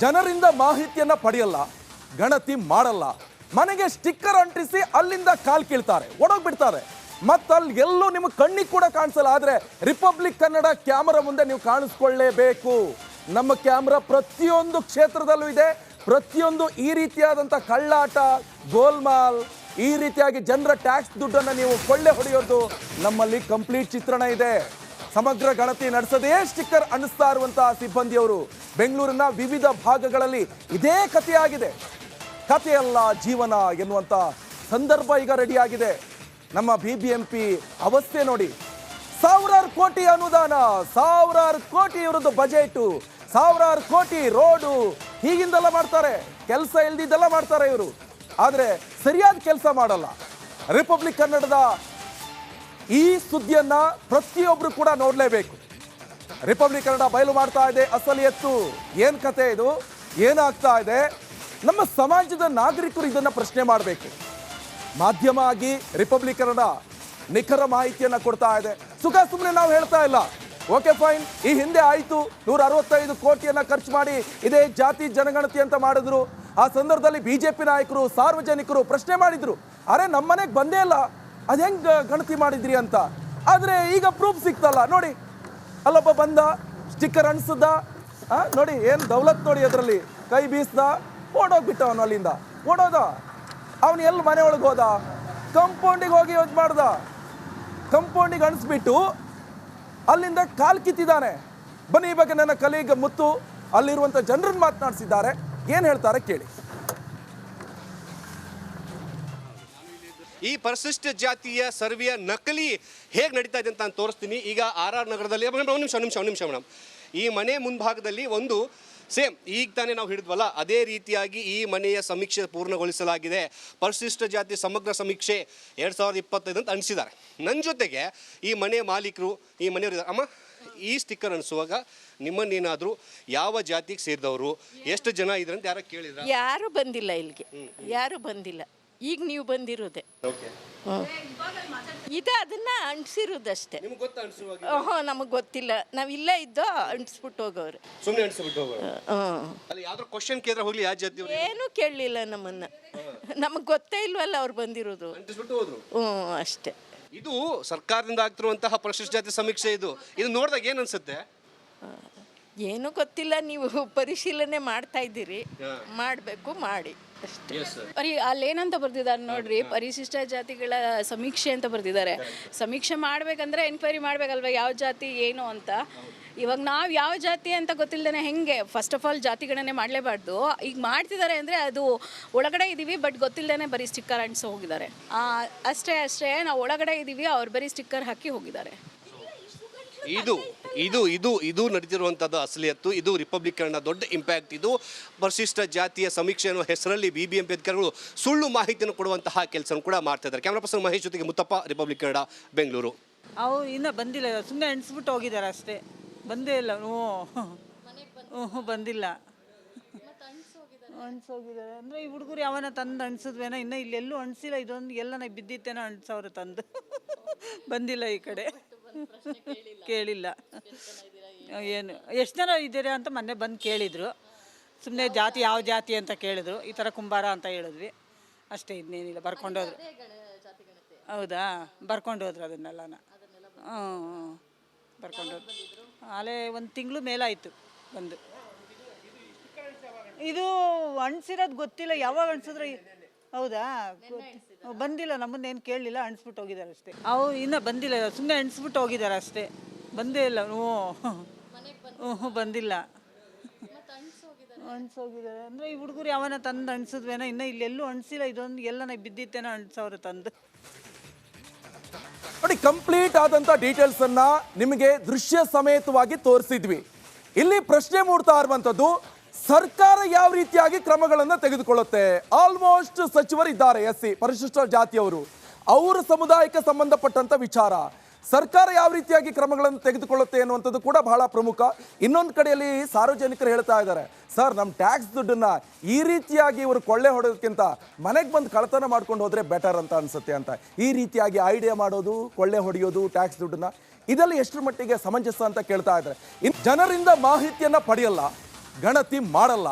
ಜನರಿಂದ ಮಾಹಿತಿಯನ್ನ ಪಡೆಯಲ್ಲ, ಗಣತಿ ಮಾಡಲ್ಲ, ಮನೆಗೆ ಸ್ಟಿಕ್ಕರ್ ಅಂಟಿಸಿ ಅಲ್ಲಿಂದ ಕಾಲ್ ಕೀಳ್ತಾರೆ, ಒಡೋಗ್ಬಿಡ್ತಾರೆ. ಮತ್ತಲ್ಲಿ ಎಲ್ಲೂ ನಿಮಗೆ ಕಣ್ಣಿಗೆ ಕೂಡ ಕಾಣಿಸಲ್ಲ. ಆದರೆ ರಿಪಬ್ಲಿಕ್ ಕನ್ನಡ ಕ್ಯಾಮರಾ ಮುಂದೆ ನೀವು ಕಾಣಿಸ್ಕೊಳ್ಳೇಬೇಕು. ನಮ್ಮ ಕ್ಯಾಮ್ರಾ ಪ್ರತಿಯೊಂದು ಕ್ಷೇತ್ರದಲ್ಲೂ ಇದೆ. ಪ್ರತಿಯೊಂದು ಈ ರೀತಿಯಾದಂಥ ಕಳ್ಳಾಟ, ಗೋಲ್ಮಾಲ್, ಈ ರೀತಿಯಾಗಿ ಜನರ ಟ್ಯಾಕ್ಸ್ ದುಡ್ಡನ್ನು ನೀವು ಕೊಳ್ಳೆ ಹೊಡೆಯೋದು ನಮ್ಮಲ್ಲಿ ಕಂಪ್ಲೀಟ್ ಚಿತ್ರಣ ಇದೆ. ಸಮಗ್ರ ಗಣತಿ ನಡೆಸದೇ ಸ್ಟಿಕ್ಕರ್ ಅಂಟಿಸ್ತಾ ಇರುವಂತಹ ಸಿಬ್ಬಂದಿಯವರು ಬೆಂಗಳೂರಿನ ವಿವಿಧ ಭಾಗಗಳಲ್ಲಿ ಇದೇ ಕಥೆಯಾಗಿದೆ. ಕಥೆಯಲ್ಲ ಜೀವನ ಎನ್ನುವಂಥ ಸಂದರ್ಭ ಈಗ ರೆಡಿಯಾಗಿದೆ. ನಮ್ಮ BBMP ಅವಸ್ಥೆ ನೋಡಿ. ಸಾವಿರಾರು ಕೋಟಿ ಅನುದಾನ, ಸಾವಿರಾರು ಕೋಟಿ ಇವ್ರದ್ದು ಬಜೆಟು, ಸಾವಿರಾರು ಕೋಟಿ ರೋಡು, ಹೀಗಿಂದೆಲ್ಲ ಮಾಡ್ತಾರೆ. ಕೆಲಸ ಇಲ್ದಿದ್ದೆಲ್ಲ ಮಾಡ್ತಾರೆ ಇವರು. ಆದರೆ ಸರಿಯಾದ ಕೆಲಸ ಮಾಡಲ್ಲ. ರಿಪಬ್ಲಿಕ್ ಕನ್ನಡದ ಈ ಸುದ್ದಿಯನ್ನ ಪ್ರತಿಯೊಬ್ಬರು ಕೂಡ ನೋಡಲೇಬೇಕು. ರಿಪಬ್ಲಿಕ್ ಕನ್ನಡ ಬಯಲು ಮಾಡ್ತಾ ಇದೆ ಅಸಲಿಯತ್ತು. ಏನು ಕತೆ ಇದು, ಏನಾಗ್ತಾ ಇದೆ? ನಮ್ಮ ಸಮಾಜದ ನಾಗರಿಕರು ಇದನ್ನು ಪ್ರಶ್ನೆ ಮಾಡಬೇಕು. ಮಾಧ್ಯಮ ಆಗಿ ರಿಪಬ್ಲಿಕ್ ಕನ್ನಡ ನಿಖರ ಮಾಹಿತಿಯನ್ನು ಕೊಡ್ತಾ ಇದೆ. ಸುಮ್ಮನೆ ನಾವು ಹೇಳ್ತಾ ಇಲ್ಲ. ಓಕೆ ಫೈನ್, ಈ ಹಿಂದೆ ಆಯಿತು, 165 ಕೋಟಿಯನ್ನು ಖರ್ಚು ಮಾಡಿ ಇದೇ ಜಾತಿ ಜನಗಣತಿ ಅಂತ ಮಾಡಿದ್ರು. ಆ ಸಂದರ್ಭದಲ್ಲಿ BJP ನಾಯಕರು, ಸಾರ್ವಜನಿಕರು ಪ್ರಶ್ನೆ ಮಾಡಿದ್ರು, ಅರೆ ನಮ್ಮ ಮನೆಗೆ ಬಂದೇ ಇಲ್ಲ, ಅದು ಹೆಂಗೆ ಗಣತಿ ಮಾಡಿದ್ರಿ ಅಂತ. ಆದರೆ ಈಗ ಪ್ರೂಫ್ ಸಿಕ್ತಲ್ಲ ನೋಡಿ. ಅಲ್ಲೊಬ್ಬ ಬಂದ, ಸ್ಟಿಕ್ಕರ್ ಅಣಿಸ್ದ, ನೋಡಿ ಏನು ದೌಲತ್ ನೋಡಿ, ಅದರಲ್ಲಿ ಕೈ ಬೀಸ್ದ, ಓಡೋಗ್ಬಿಟ್ಟ. ಅವನು ಅಲ್ಲಿಂದ ಓಡೋದ. ಅವನು ಎಲ್ಲಿ ಮನೆ ಒಳಗೆ ಹೋದ? ಕಂಪೌಂಡಿಗೆ ಹೋಗಿ ಯೂಸ್ ಮಾಡ್ದ. ಕಂಪೌಂಡಿಗೆ ಅಣಿಸ್ಬಿಟ್ಟು ಅಲ್ಲಿಂದ ಕಾಲ್ ಕಿತ್ತಿದ್ದಾನೆ. ಬನ್ನಿ, ಈ ಬಗ್ಗೆ ನನ್ನ ಕಲೀಗ್ ಮುತ್ತು ಅಲ್ಲಿರುವಂಥ ಜನರನ್ನು ಮಾತನಾಡಿಸಿದ್ದಾರೆ. ಏನು ಹೇಳ್ತಾರೆ ಕೇಳಿ. ಈ ಪರಿಶಿಷ್ಟ ಜಾತಿಯ ಸರ್ವೆಯ ನಕಲಿ ಹೇಗೆ ನಡೀತಾ ಇದೆ ಅಂತ ನಾನು ತೋರಿಸ್ತೀನಿ. ಈಗ RR ನಗರದಲ್ಲಿ ಒಂದು ನಿಮಿಷ ಮೇಡಮ್, ಈ ಮನೆ ಮುಂಭಾಗದಲ್ಲಿ ಒಂದು ಸೇಮ್ ಈಗ ತಾನೇ ನಾವು ಹಿಡಿದ್ವಲ್ಲ, ಅದೇ ರೀತಿಯಾಗಿ ಈ ಮನೆಯ ಸಮೀಕ್ಷೆ ಪೂರ್ಣಗೊಳಿಸಲಾಗಿದೆ. ಪರಿಶಿಷ್ಟ ಜಾತಿ ಸಮಗ್ರ ಸಮೀಕ್ಷೆ 2025 ಅಂತ ಅನಿಸಿದ್ದಾರೆ. ನನ್ನ ಜೊತೆಗೆ ಈ ಮನೆ ಮಾಲೀಕರು, ಈ ಮನೆಯವರು. ಅಮ್ಮ, ಈ ಸ್ಟಿಕ್ಕರ್ ಅನಿಸುವಾಗ ನಿಮ್ಮನ್ನೇನಾದರೂ ಯಾವ ಜಾತಿಗೆ ಸೇರಿದವರು, ಎಷ್ಟು ಜನ ಇದ್ರೆ ಅಂತ ಯಾರು ಕೇಳಿದ್ರ? ಯಾರು ಬಂದಿಲ್ಲ ಇಲ್ಲಿಗೆ, ಯಾರು ಬಂದಿಲ್ಲ. ಈಗ ನೀವು ಬಂದಿರೋದೆ ಇದು, ಅದನ್ನ ಅಂಟಿಸಿರೋದಷ್ಟೇ. ಓಹೋ, ನಮಗೆ ಗೊತ್ತಿಲ್ಲ, ನಾವು ಇಲ್ಲೇ ಇದ್ದೋ ಅಂಟಿಸ್ಬಿಟ್ಟು ಹೋಗೋರು. ಸುಮ್ಮನೆ ಅಂಟಿಸ್ಬಿಟ್ಟು ಹೋಗೋರು. ಅಲ್ಲಿ ಯಾವ್ದಾದ್ರು ಕ್ವಶನ್ ಕೇಳಿದ್ರೆ ಹೋಗ್ಲಿ, ಯಾವ ಜಾತಿ ಏನು ಕೇಳಲಿಲ್ಲ ನಮ್ಮನ್ನ. ನಮಗೆ ಗೊತ್ತೇ ಇಲ್ವಲ್ಲ ಅವ್ರು ಬಂದಿರೋದು. ಅಂಟಿಸ್ಬಿಟ್ಟು ಹೋದ್ರು. ಅಷ್ಟೇ. ಇದು ಸರ್ಕಾರದಿಂದ ಆಗ್ತಿರುವಂತಹ ಪರಿಶಿಷ್ಟ ಜಾತಿ ಸಮೀಕ್ಷೆ. ಇದು ನೋಡಿದಾಗ ಏನು ಅನ್ಸುತ್ತೆ? ಏನು ಗೊತ್ತಿಲ್ಲ, ನೀವು ಪರಿಶೀಲನೆ ಮಾಡ್ತಾ ಇದ್ದೀರಿ, ಮಾಡಬೇಕು, ಮಾಡಿ ಅಷ್ಟೇ. ಅಲ್ಲೇನಂತ ಬರ್ದಿದ್ದಾರೆ ನೋಡ್ರಿ, ಪರಿಶಿಷ್ಟ ಜಾತಿಗಳ ಸಮೀಕ್ಷೆ ಅಂತ ಬರ್ದಿದ್ದಾರೆ. ಸಮೀಕ್ಷೆ ಮಾಡ್ಬೇಕಂದ್ರೆ ಎನ್ಕ್ವೈರಿ ಮಾಡ್ಬೇಕಲ್ವ, ಯಾವ ಜಾತಿ ಏನು ಅಂತ. ಇವಾಗ ನಾವು ಯಾವ ಜಾತಿ ಅಂತ ಗೊತ್ತಿಲ್ಲದೇ ಹೆಂಗೆ? ಫಸ್ಟ್ ಆಫ್ ಆಲ್ ಜಾತಿ ಗಣನೆ ಮಾಡಲೇಬಾರ್ದು. ಈಗ ಮಾಡ್ತಿದ್ದಾರೆ ಅಂದರೆ ಅದು ಒಳಗಡೆ ಇದ್ದೀವಿ, ಬಟ್ ಗೊತ್ತಿಲ್ಲದೇ ಬರೀ ಸ್ಟಿಕ್ಕರ್ ಅಂಟಿಸಿ ಹೋಗಿದ್ದಾರೆ. ಅಷ್ಟೇ ನಾವು ಒಳಗಡೆ ಇದ್ದೀವಿ, ಅವ್ರು ಬರೀ ಸ್ಟಿಕ್ಕರ್ ಹಾಕಿ ಹೋಗಿದ್ದಾರೆ. ಇದು ಇದು ಇದು ಇದು ನಡೆದಿರುವಂಥದ್ದು ಅಸಲಿಯತ್ತು. ಇದು ರಿಪಬ್ಲಿಕ್ ಕನ್ನಡ ದೊಡ್ಡ ಇಂಪ್ಯಾಕ್ಟ್. ಇದು ಪರಿಶಿಷ್ಟ ಜಾತಿಯ ಸಮೀಕ್ಷೆ ಅನ್ನೋ ಹೆಸರಲ್ಲಿ BBMP ಅಧಿಕಾರಿಗಳು ಸುಳ್ಳು ಮಾಹಿತಿಯನ್ನು ಕೊಡುವಂತಹ ಕೆಲಸ ಕೂಡ ಮಾಡ್ತಾ ಇದ್ದಾರೆ. ಕ್ಯಾಮ್ರಾ ಪರ್ಸನ್ ಮಹೇಶ್ ಜೊತೆಗೆ ಮುತ್ತಪ್ಪ, ರಿಪಬ್ಲಿಕ್ ಕನ್ನಡ, ಬೆಂಗಳೂರು. ಅವು ಇನ್ನೂ ಬಂದಿಲ್ಲ, ಸುಮ್ಮನೆ ಎಣಿಸ್ಬಿಟ್ಟು ಹೋಗಿದ್ದಾರೆ ಅಷ್ಟೇ, ಬಂದೇ ಇಲ್ಲ. ಬಂದಿಲ್ಲ, ಅಣಿಸೋಗಿದ್ದಾರೆ ಅಂದರೆ ಈ ಹುಡುಗರು ಯಾವನ ತಂದು ಅಣಿಸಿದ್ವೇನೋ, ಇನ್ನೂ ಇಲ್ಲೆಲ್ಲೂ ಅಣಿಸಿಲ್ಲ. ಇದೊಂದು ಎಲ್ಲನ ಬಿದ್ದಿತ್ತೇನೋ ಅಣಿಸೋರು ತಂದು. ಬಂದಿಲ್ಲ ಈ ಕಡೆ, ಕೇಳಿಲ್ಲ. ಏನು ಎಷ್ಟು ಜನ ಇದ್ದೀರಾ ಅಂತ ಮೊನ್ನೆ ಬಂದು ಕೇಳಿದರು. ಸುಮ್ಮನೆ ಜಾತಿ ಯಾವ ಜಾತಿ ಅಂತ ಕೇಳಿದ್ರು. ಈ ಥರ ಕುಂಬಾರ ಅಂತ ಹೇಳಿದ್ವಿ ಅಷ್ಟೇ, ಇನ್ನೇನಿಲ್ಲ. ಬರ್ಕೊಂಡೋದ್ರು. ಹೌದಾ, ಬರ್ಕೊಂಡೋದ್ರು ಅದನ್ನೆಲ್ಲನ. ಬರ್ಕೊಂಡೋದ್ರು. ಅಲ್ಲೇ 1 ತಿಂಗಳು ಮೇಲಾಯಿತು ಬಂದು. ಇದು ಅಣಿಸಿರೋದು ಗೊತ್ತಿಲ್ಲ, ಯಾವಾಗ ಅಣಿಸಿದ್ರೆ. ಹೌದಾ, ಬಂದಿಲ್ಲ, ನಮ್ಮನ್ನೇನು ಕೇಳಲಿಲ್ಲ, ಅಣಿಸ್ಬಿಟ್ಟು ಹೋಗಿದ್ದಾರೆ ಅಷ್ಟೇ. ಅವು ಇನ್ನೂ ಬಂದಿಲ್ಲ, ಸುಮ್ಮನೆ ಅಣಿಸ್ಬಿಟ್ಟು ಹೋಗಿದ್ದಾರೆ ಅಷ್ಟೇ, ಬಂದೇ ಇಲ್ಲ. ಬಂದಿಲ್ಲ, ಅಣಿಸೋಗಿದ್ದಾರೆ ಅಂದರೆ ಈ ಹುಡುಗರು ಯಾವನ ತಂದು ಅಣಿಸಿದ್ವೇನೋ, ಇನ್ನೂ ಇಲ್ಲೆಲ್ಲೂ ಅಣಿಸಿಲ್ಲ. ಇದೊಂದು ಎಲ್ಲನ ಬಿದ್ದಿತ್ತೇನೋ ಅಣಿಸೋರು ತಂದು. ನೋಡಿ, ಕಂಪ್ಲೀಟ್ ಆದಂಥ ಡೀಟೇಲ್ಸನ್ನು ನಿಮಗೆ ದೃಶ್ಯ ಸಮೇತವಾಗಿ ತೋರಿಸಿದ್ವಿ. ಇಲ್ಲಿ ಪ್ರಶ್ನೆ ಮೂಡ್ತಾ ಇರುವಂಥದ್ದು, ಸರ್ಕಾರ ಯಾವ ರೀತಿಯಾಗಿ ಕ್ರಮಗಳನ್ನು ತೆಗೆದುಕೊಳ್ಳುತ್ತೆ. ಆಲ್ಮೋಸ್ಟ್ ಸಚಿವರಿದ್ದಾರೆ SC ಪರಿಶಿಷ್ಟ ಜಾತಿಯವರು, ಅವರ ಸಮುದಾಯಕ್ಕೆ ಸಂಬಂಧಪಟ್ಟಂತ ವಿಚಾರ. ಸರ್ಕಾರ ಯಾವ ರೀತಿಯಾಗಿ ಕ್ರಮಗಳನ್ನು ತೆಗೆದುಕೊಳ್ಳುತ್ತೆ ಅನ್ನುವಂಥದ್ದು ಕೂಡ ಬಹಳ ಪ್ರಮುಖ. ಇನ್ನೊಂದು ಕಡೆಯಲ್ಲಿ ಸಾರ್ವಜನಿಕರು ಹೇಳ್ತಾ ಇದ್ದಾರೆ, ಸರ್ ನಮ್ಮ ಟ್ಯಾಕ್ಸ್ ದುಡ್ಡನ್ನ ಈ ರೀತಿಯಾಗಿ ಇವರು ಕೊಳ್ಳೆ ಹೊಡೋದಕ್ಕಿಂತ ಮನೆಗೆ ಬಂದು ಕಳ್ಳತನ ಮಾಡ್ಕೊಂಡು ಹೋದ್ರೆ ಬೆಟರ್ ಅಂತ ಅನ್ಸುತ್ತೆ ಅಂತ. ಈ ರೀತಿಯಾಗಿ ಐಡಿಯಾ ಮಾಡೋದು, ಕೊಳ್ಳೆ ಹೊಡೆಯೋದು ಟ್ಯಾಕ್ಸ್ ದುಡ್ಡನ್ನ, ಇದೆಲ್ಲ ಎಷ್ಟರ ಮಟ್ಟಿಗೆ ಸಮಂಜಸ ಅಂತ ಕೇಳ್ತಾ ಇದ್ದಾರೆ. ಜನರಿಂದ ಮಾಹಿತಿಯನ್ನ ಪಡೆಯಲ್ಲ, ಗಣತಿ ಮಾಡಲ್ಲ.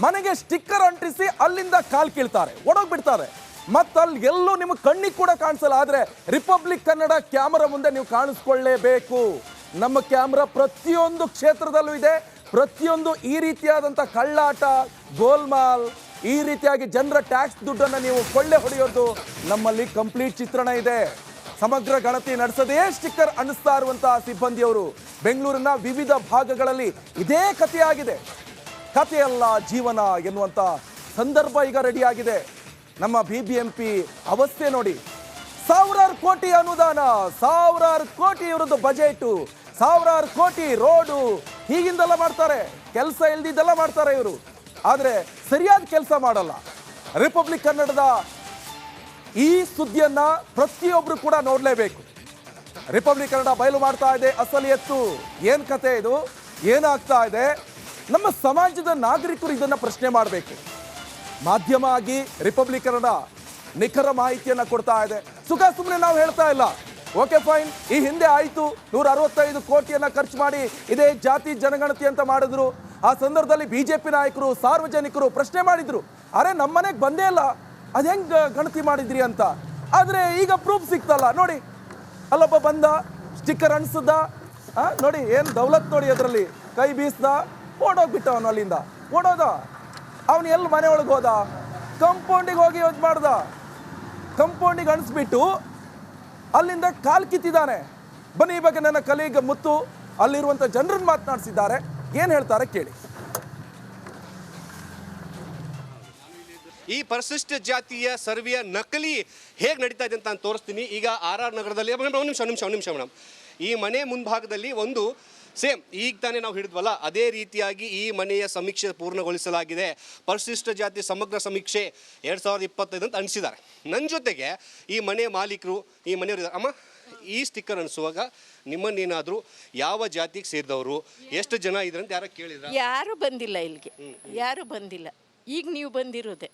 ಮನೆಗೆ ಸ್ಟಿಕ್ಕರ್ ಅಂಟಿಸಿ ಅಲ್ಲಿಂದ ಕಾಲ್ ಕೀಳ್ತಾರೆ, ಒಡೋಗ್ಬಿಡ್ತಾರೆ. ಮತ್ತು ಅಲ್ಲಿ ಎಲ್ಲೂ ನಿಮಗೆ ಕಣ್ಣಿಗೆ ಕೂಡ ಕಾಣಿಸಲ್ಲ. ಆದರೆ ರಿಪಬ್ಲಿಕ್ ಕನ್ನಡ ಕ್ಯಾಮರಾ ಮುಂದೆ ನೀವು ಕಾಣಿಸ್ಕೊಳ್ಳೇಬೇಕು. ನಮ್ಮ ಕ್ಯಾಮ್ರಾ ಪ್ರತಿಯೊಂದು ಕ್ಷೇತ್ರದಲ್ಲೂ ಇದೆ. ಪ್ರತಿಯೊಂದು ಈ ರೀತಿಯಾದಂಥ ಕಳ್ಳಾಟ, ಗೋಲ್ಮಾಲ್, ಈ ರೀತಿಯಾಗಿ ಜನರ ಟ್ಯಾಕ್ಸ್ ದುಡ್ಡನ್ನು ನೀವು ಕೊಳ್ಳೆ ಹೊಡೆಯೋದು ನಮ್ಮಲ್ಲಿ ಕಂಪ್ಲೀಟ್ ಚಿತ್ರಣ ಇದೆ. ಸಮಗ್ರ ಗಣತಿ ನಡೆಸದೇ ಸ್ಟಿಕ್ಕರ್ ಅಂಟಿಸ್ತಾ ಇರುವಂತಹ ಸಿಬ್ಬಂದಿಯವರು ಬೆಂಗಳೂರಿನ ವಿವಿಧ ಭಾಗಗಳಲ್ಲಿ ಇದೇ ಕಥೆಯಾಗಿದೆ. ಕಥೆಯಲ್ಲ ಜೀವನ ಎನ್ನುವಂಥ ಸಂದರ್ಭ ಈಗ ರೆಡಿಯಾಗಿದೆ. ನಮ್ಮ BBMP ಅವಸ್ಥೆ ನೋಡಿ. ಸಾವಿರಾರು ಕೋಟಿ ಅನುದಾನ, ಸಾವಿರಾರು ಕೋಟಿ ಇವರದ್ದು ಬಜೆಟು, ಸಾವಿರಾರು ಕೋಟಿ ರೋಡು, ಹೀಗಿಂದೆಲ್ಲ ಮಾಡ್ತಾರೆ. ಕೆಲಸ ಇಲ್ದಿದ್ದೆಲ್ಲ ಮಾಡ್ತಾರೆ ಇವರು. ಆದರೆ ಸರಿಯಾದ ಕೆಲಸ ಮಾಡಲ್ಲ. ರಿಪಬ್ಲಿಕ್ ಕನ್ನಡದ ಈ ಸುದ್ದಿಯನ್ನ ಪ್ರತಿಯೊಬ್ಬರು ಕೂಡ ನೋಡಲೇಬೇಕು. ರಿಪಬ್ಲಿಕ್ ಕನ್ನಡ ಬಯಲು ಮಾಡ್ತಾ ಇದೆ ಅಸಲಿಯತ್ತು. ಏನು ಕತೆ ಇದು, ಏನಾಗ್ತಾ ಇದೆ? ನಮ್ಮ ಸಮಾಜದ ನಾಗರಿಕರು ಇದನ್ನು ಪ್ರಶ್ನೆ ಮಾಡಬೇಕು. ಮಾಧ್ಯಮ ಆಗಿ ರಿಪಬ್ಲಿಕ್ ಕನ್ನಡ ನಿಖರ ಮಾಹಿತಿಯನ್ನು ಕೊಡ್ತಾ ಇದೆ. ಸುಮ್ಮನೆ ನಾವು ಹೇಳ್ತಾ ಇಲ್ಲ. ಓಕೆ ಫೈನ್, ಈ ಹಿಂದೆ ಆಯಿತು 165 ಕೋಟಿಯನ್ನು ಖರ್ಚು ಮಾಡಿ ಇದೇ ಜಾತಿ ಜನಗಣತಿ ಅಂತ ಮಾಡಿದ್ರು. ಆ ಸಂದರ್ಭದಲ್ಲಿ BJP ನಾಯಕರು, ಸಾರ್ವಜನಿಕರು ಪ್ರಶ್ನೆ ಮಾಡಿದ್ರು, ಅರೆ ನಮ್ಮ ಮನೆಗೆ ಬಂದೇ ಇಲ್ಲ, ಅದು ಹೆಂಗೆ ಗಣತಿ ಮಾಡಿದ್ರಿ ಅಂತ. ಆದರೆ ಈಗ ಪ್ರೂಫ್ ಸಿಕ್ತಲ್ಲ ನೋಡಿ. ಅಲ್ಲೊಬ್ಬ ಬಂದ, ಸ್ಟಿಕ್ಕರ್ ಅಂಟಿಸ್ದ, ನೋಡಿ ಏನು ದೌಲತ್ ನೋಡಿ, ಅದರಲ್ಲಿ ಕೈ ಬೀಸ್ದ, ಓಡೋಗ್ಬಿಟ್ಟ. ಅವನು ಅಲ್ಲಿಂದ ಓಡೋದ. ಅವನು ಎಲ್ಲಿ ಮನೆ ಒಳಗೆ ಹೋದ? ಕಂಪೌಂಡಿಗೆ ಹೋಗಿ ಯೂಸ್ ಮಾಡ್ದ. ಕಂಪೌಂಡಿಗೆ ಅಣಿಸ್ಬಿಟ್ಟು ಅಲ್ಲಿಂದ ಕಾಲ್ ಕಿತ್ತಿದ್ದಾನೆ. ಬನ್ನಿ, ಈ ಬಗ್ಗೆ ನನ್ನ ಕಲೀಗ್ ಮುತ್ತು ಅಲ್ಲಿರುವಂಥ ಜನರನ್ನು ಮಾತನಾಡಿಸಿದ್ದಾರೆ. ಏನು ಹೇಳ್ತಾರೆ ಕೇಳಿ. ಈ ಪರಿಶಿಷ್ಟ ಜಾತಿಯ ಸರ್ವೆಯ ನಕಲಿ ಹೇಗೆ ನಡೀತಾ ಇದೆ ಅಂತ ನಾನು ತೋರಿಸ್ತೀನಿ. ಈಗ RR ನಗರದಲ್ಲಿ ಒಂದು ನಿಮಿಷ ಮೇಡಮ್, ಈ ಮನೆ ಮುಂಭಾಗದಲ್ಲಿ ಒಂದು ಸೇಮ್ ಈಗ ತಾನೇ ನಾವು ಹಿಡಿದ್ವಲ್ಲ, ಅದೇ ರೀತಿಯಾಗಿ ಈ ಮನೆಯ ಸಮೀಕ್ಷೆ ಪೂರ್ಣಗೊಳಿಸಲಾಗಿದೆ. ಪರಿಶಿಷ್ಟ ಜಾತಿ ಸಮಗ್ರ ಸಮೀಕ್ಷೆ 2025 ಅಂತ ಅನಿಸಿದ್ದಾರೆ. ನನ್ನ ಜೊತೆಗೆ ಈ ಮನೆ ಮಾಲೀಕರು, ಈ ಮನೆಯವರು ಇದ್ದಾರೆ. ಅಮ್ಮ, ಈ ಸ್ಟಿಕ್ಕರ್ ಅನಿಸುವಾಗ ನಿಮ್ಮನ್ನೇನಾದರೂ ಯಾವ ಜಾತಿಗೆ ಸೇರಿದವರು, ಎಷ್ಟು ಜನ ಇದ್ದಾರೆ ಅಂತ ಯಾರು ಕೇಳಿದ್ರ? ಯಾರು ಬಂದಿಲ್ಲ ಇಲ್ಲಿಗೆ, ಯಾರು ಬಂದಿಲ್ಲ. ಈಗ ನೀವು ಬಂದಿರೋದೆ.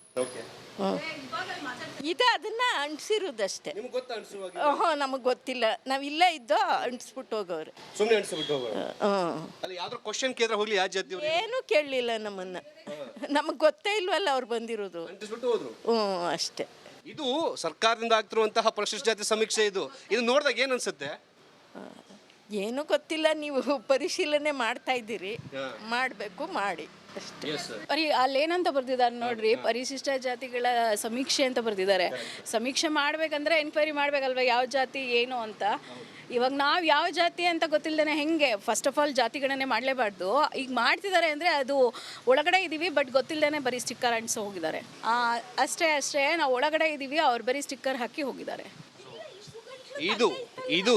ಇದು ಅದನ್ನ ಅಂಟಿಸಿರೋದಷ್ಟೇ. ನಿಮ್ಗೆ ಗೊತ್ತಾ ಅನಿಸುವಾಗ? ನಮಗೆ ಗೊತ್ತಿಲ್ಲ, ನಾವು ಇಲ್ಲೇ ಇದ್ದೋ ಅಂಟಿಸ್ಬಿಟ್ಟು ಹೋಗೋರು. ಸುಮ್ಮನೆ ಅನಿಸ್ಬಿಟ್ಟು ಹೋಗೋರು. ಅಲ್ಲಿ ಯಾವ್ದಾರು ಕ್ವಶನ್ ಕೇಳಿದ್ರೆ ಹೋಗ್ಲಿ, ಯಾವ ಜಾತಿ ಏನೂ ಕೇಳಲಿಲ್ಲ ನಮ್ಮನ್ನ. ನಮಗೆ ಗೊತ್ತೇ ಇಲ್ವಲ್ಲ ಅವ್ರು ಬಂದಿರೋದು. ಅಂಟಿಸ್ಬಿಟ್ಟು ಹೋದ್ರು. ಅಷ್ಟೇ. ಇದು ಸರ್ಕಾರದಿಂದ ಆಗ್ತಿರುವಂತಹ ಪರಿಶಿಷ್ಟ ಜಾತಿ ಸಮೀಕ್ಷೆ. ಇದು ನೋಡಿದಾಗ ಏನು ಅನ್ಸುತ್ತೆ? ಏನೂ ಗೊತ್ತಿಲ್ಲ. ನೀವು ಪರಿಶೀಲನೆ ಮಾಡ್ತಾ ಇದ್ದೀರಿ, ಮಾಡಬೇಕು, ಮಾಡಿ ಅಷ್ಟೇ. ಅಲ್ಲೇನಂತ ಬರ್ದಿದ್ದಾರೆ ನೋಡ್ರಿ, ಪರಿಶಿಷ್ಟ ಜಾತಿಗಳ ಸಮೀಕ್ಷೆ ಅಂತ ಬರ್ದಿದ್ದಾರೆ. ಸಮೀಕ್ಷೆ ಮಾಡ್ಬೇಕಂದ್ರೆ ಎನ್ಕ್ವೈರಿ ಮಾಡ್ಬೇಕಲ್ವ, ಯಾವ ಜಾತಿ ಏನು ಅಂತ. ಇವಾಗ ನಾವು ಯಾವ ಜಾತಿ ಅಂತ ಗೊತ್ತಿಲ್ಲದೇ ಹೆಂಗೆ ಫಸ್ಟ್ ಆಫ್ ಆಲ್ ಜಾತಿಗಣನೆ ಮಾಡಲೇಬಾರ್ದು. ಈಗ ಮಾಡ್ತಿದ್ದಾರೆ ಅಂದರೆ ಅದು ಒಳಗಡೆ ಇದ್ದೀವಿ ಬಟ್ ಗೊತ್ತಿಲ್ಲದೇ ಬರೀ ಸ್ಟಿಕ್ಕರ್ ಅಂಟಿಸಿ ಹೋಗಿದ್ದಾರೆ. ಅಷ್ಟೇ ನಾವು ಒಳಗಡೆ ಇದ್ದೀವಿ, ಅವ್ರು ಬರೀ ಸ್ಟಿಕ್ಕರ್ ಹಾಕಿ ಹೋಗಿದ್ದಾರೆ. ಇದು